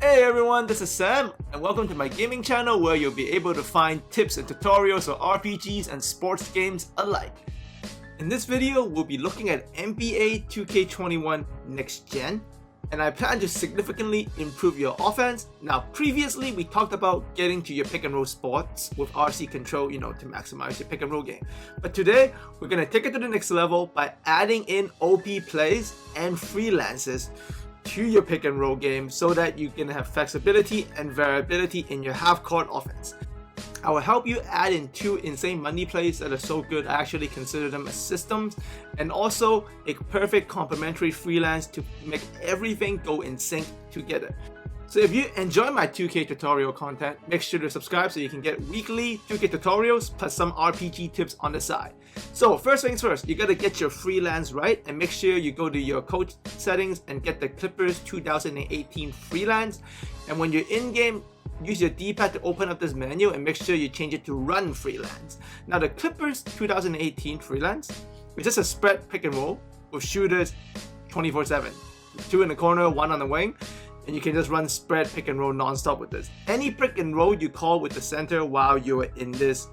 Hey everyone, this is Sam, and welcome to my gaming channel where you'll be able to find tips and tutorials for RPGs and sports games alike. In this video, we'll be looking at NBA 2K21 Next Gen, and I plan to significantly improve your offense. Now, previously we talked about getting to your pick and roll spots with RC control, to maximize your pick and roll game. But today, we're going to take it to the next level by adding in OP plays and freelances to your pick and roll game so that you can have flexibility and variability in your half-court offense. I will help you add in 2 insane money plays that are so good I actually consider them as systems, and also a perfect complementary freelance to make everything go in sync together. So if you enjoy my 2K tutorial content, make sure to subscribe so you can get weekly 2K tutorials plus some RPG tips on the side. So first things first, you gotta get your freelance right and make sure you go to your coach settings and get the Clippers 2018 freelance. And when you're in game, use your D-pad to open up this menu and make sure you change it to run freelance. Now the Clippers 2018 freelance is just a spread pick and roll with shooters 24/7. 2 in the corner, 1 on the wing. And you can just run spread pick and roll non-stop with this. Any pick and roll you call with the center while you're in this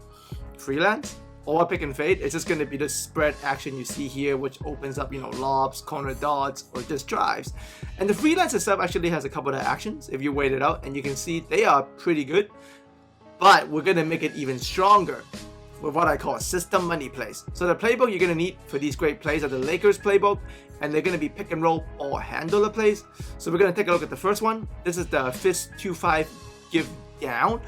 freelance or pick and fade, it's just going to be the spread action you see here, which opens up, lobs, corner dots, or just drives. And the freelance itself actually has a couple of actions if you wait it out, and you can see they are pretty good. But we're going to make it even stronger with what I call system money plays. So the playbook you're going to need for these great plays are the Lakers playbook, and they're going to be pick and roll or handler plays. So we're going to take a look at the first one. This is the fist 2-5 give down.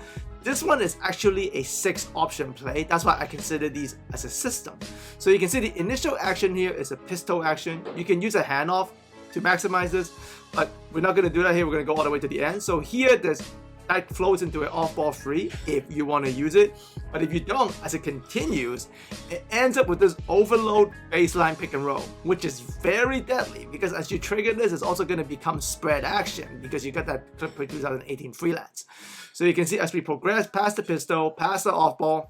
This one is actually a 6 option play. That's why I consider these as a system. So you can see the initial action here is a pistol action. You can use a handoff to maximize this, but we're not going to do that here. We're going to go all the way to the end. So here that flows into an off-ball free if you want to use it. But if you don't, as it continues, it ends up with this overload baseline pick and roll, which is very deadly because as you trigger this, it's also going to become spread action because you got that Clipper 2018 freelance. So you can see as we progress past the pistol, past the off-ball,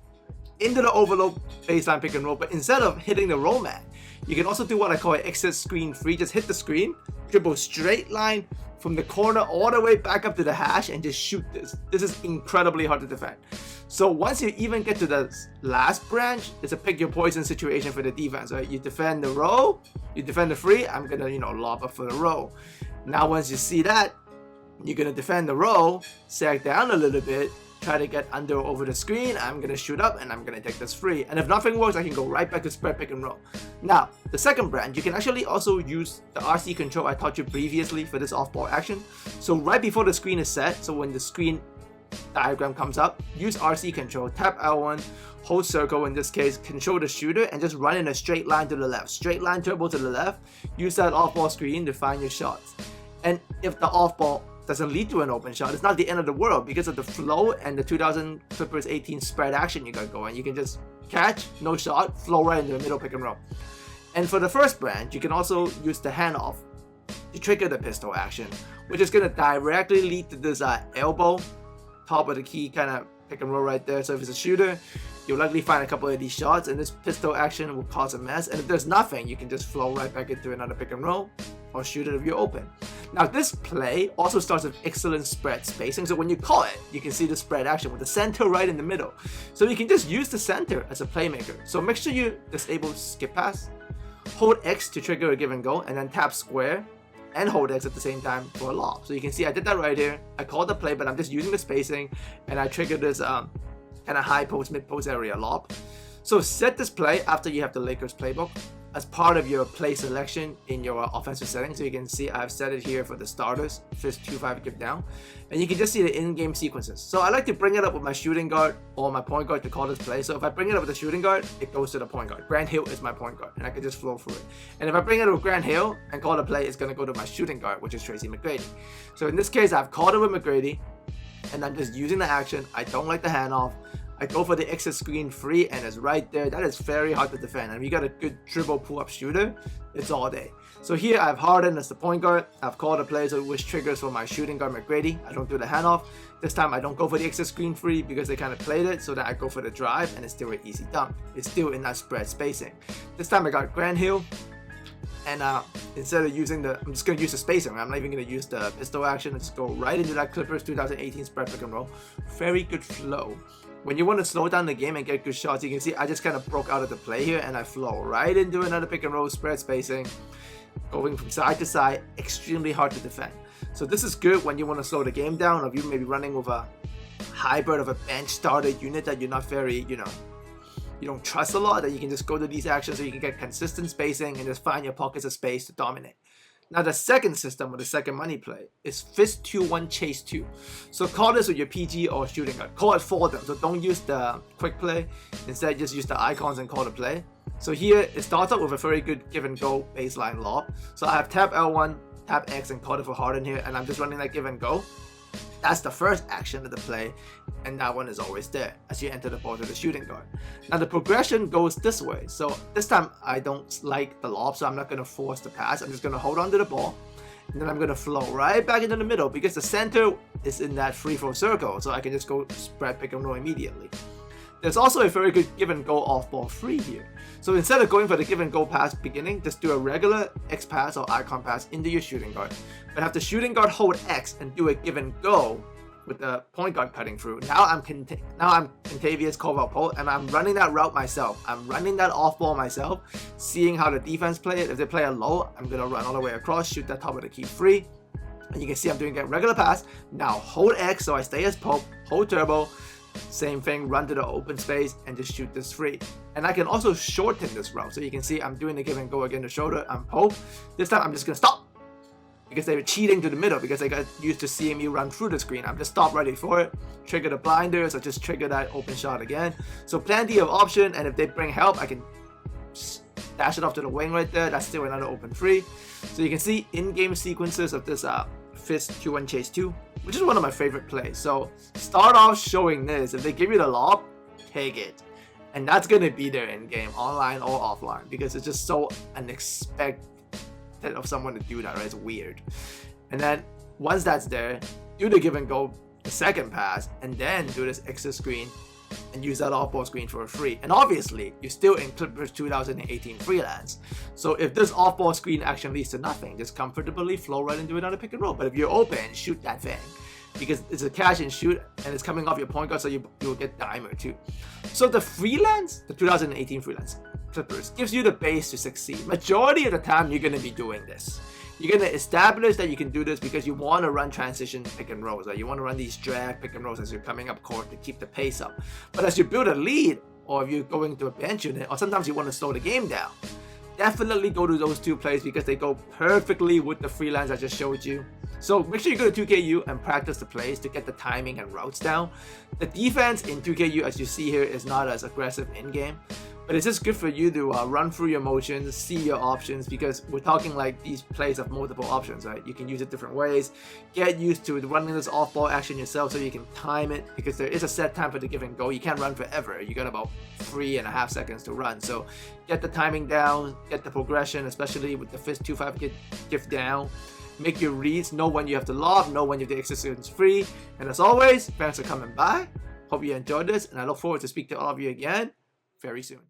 into the overload baseline pick and roll, but instead of hitting the roll man, you can also do what I call an exit screen free. Just hit the screen, dribble straight line from the corner all the way back up to the hash and just shoot this. This is incredibly hard to defend. So once you even get to the last branch, it's a pick your poison situation for the defense, right? You defend the roll, you defend the free, I'm gonna, lob up for the roll. Now once you see that, you're gonna defend the roll, sag down a little bit, try to get under or over the screen, I'm gonna shoot up and I'm gonna take this free. And if nothing works, I can go right back to spread pick and roll. Now, the second branch, you can actually also use the RC control I taught you previously for this off-ball action. So right before the screen is set, so when the screen diagram comes up, use RC control, tap L1, hold circle in this case, control the shooter, and just run in a straight line to the left. Straight line turbo to the left, use that off-ball screen to find your shots. And if the off-ball doesn't lead to an open shot, it's not the end of the world because of the flow and the 2000 Clippers 18 spread action you got going. You can just catch, no shot, flow right into the middle pick and roll. And for the first branch, you can also use the handoff to trigger the pistol action, which is going to directly lead to this elbow, top of the key kind of pick and roll right there. So if it's a shooter, you'll likely find a couple of these shots, and this pistol action will cause a mess. And if there's nothing, you can just flow right back into another pick and roll or shoot it if you're open. Now this play also starts with excellent spread spacing, so when you call it, you can see the spread action with the center right in the middle. So you can just use the center as a playmaker. So make sure you disable skip pass, hold X to trigger a give and go, and then tap square and hold X at the same time for a lob. So you can see I did that right here. I called the play, but I'm just using the spacing, and I triggered this kind of high post, mid post area lob. So set this play after you have the Lakers playbook as part of your play selection in your offensive settings. So you can see I've set it here for the starters, fist 2-5 give down, and you can just see the in-game sequences. So I like to bring it up with my shooting guard or my point guard to call this play. So if I bring it up with the shooting guard, it goes to the point guard. Grant Hill is my point guard, and I can just flow through it. And if I bring it up with Grant Hill and call the play, it's going to go to my shooting guard, which is Tracy McGrady. So in this case, I've called it with McGrady, and I'm just using the action. I don't like the handoff. I go for the exit screen free, and it's right there. That is very hard to defend. And if you got a good dribble pull-up shooter, it's all day. So here I've Harden as the point guard. I've called a play which triggers for my shooting guard McGrady. I don't do the handoff. This time I don't go for the exit screen free because they kind of played it, so that I go for the drive, and it's still an easy dunk. It's still in that spread spacing. This time I got Grant Hill, And instead of using I'm just going to use the spacing. I'm not even going to use the pistol action. Let's go right into that Clippers 2018 spread pick and roll. Very good flow. When you want to slow down the game and get good shots, you can see I just kind of broke out of the play here and I flow right into another pick and roll, spread spacing, going from side to side, extremely hard to defend. So this is good when you want to slow the game down, or you may be running with a hybrid of a bench starter unit that you're not very, you don't trust a lot, that you can just go to these actions so you can get consistent spacing and just find your pockets of space to dominate. Now the second system, or the second money play, is Fist 2-1 Chase 2. So call this with your PG or shooting guard. Call it for them. So don't use the quick play. Instead, just use the icons and call the play. So here, it starts out with a very good give and go baseline lob. So I have tap L1, tap X, and call it for Harden here, and I'm just running that give and go. That's the first action of the play, and that one is always there as you enter the ball to the shooting guard. Now the progression goes this way. So this time I don't like the lob, so I'm not going to force the pass. I'm just going to hold on to the ball, and then I'm going to flow right back into the middle because the center is in that free throw circle, so I can just go spread pick and roll immediately. There's also a very good give and go off ball free here. So instead of going for the give and go pass beginning, just do a regular X pass or icon pass into your shooting guard. But have the shooting guard hold X and do a give and go with the point guard cutting through. Now I'm Kentavious Caldwell-Pope, and I'm running that route myself. I'm running that off ball myself, seeing how the defense play it. If they play a low, I'm gonna run all the way across, shoot that top of the key free. And you can see I'm doing a regular pass. Now hold X so I stay as Pope, hold turbo. Same thing, run to the open space and just shoot this free. And I can also shorten this route. So you can see I'm doing the give and go again to shoulder. I'm Pope. This time I'm just going to stop because they were cheating to the middle because they got used to seeing me run through the screen. I'm just stop ready for it. Trigger the blinders or just trigger that open shot again. So plenty of option, and if they bring help, I can dash it off to the wing right there. That's still another open free. So you can see in-game sequences of this Fist 2-1 Chase 2, which is one of my favorite plays. So start off showing this. If they give you the lob, take it. And that's going to be there in game, online or offline, because it's just so unexpected of someone to do that, right? It's weird. And then once that's there, do the give and go, the second pass, and then do this exit screen and use that off-ball screen for a free. And obviously, you're still in Clippers 2018 freelance. So if this off-ball screen action leads to nothing, just comfortably flow right into another pick and roll. But if you're open, shoot that thing. Because it's a catch and shoot, and it's coming off your point guard, so you'll get dimer too. So the freelance, the 2018 freelance Clippers, gives you the base to succeed. Majority of the time, you're going to be doing this. You're going to establish that you can do this because you want to run transition pick and rolls. Right? You want to run these drag pick and rolls as you're coming up court to keep the pace up. But as you build a lead, or if you're going to a bench unit, or sometimes you want to slow the game down, definitely go to those two plays because they go perfectly with the freelance I just showed you. So make sure you go to 2KU and practice the plays to get the timing and routes down. The defense in 2KU, as you see here, is not as aggressive in-game. But it's just good for you to run through your motions, see your options, because we're talking like these plays have multiple options, right? You can use it different ways. Get used to running this off-ball action yourself so you can time it, because there is a set time for the give and go. You can't run forever. You got about 3.5 seconds to run. So get the timing down, get the progression, especially with the Fist 2-5 give down. Make your reads, know when you have to lob, know when you have to exit free. And as always, thanks for coming by. Hope you enjoyed this, and I look forward to speak to all of you again very soon.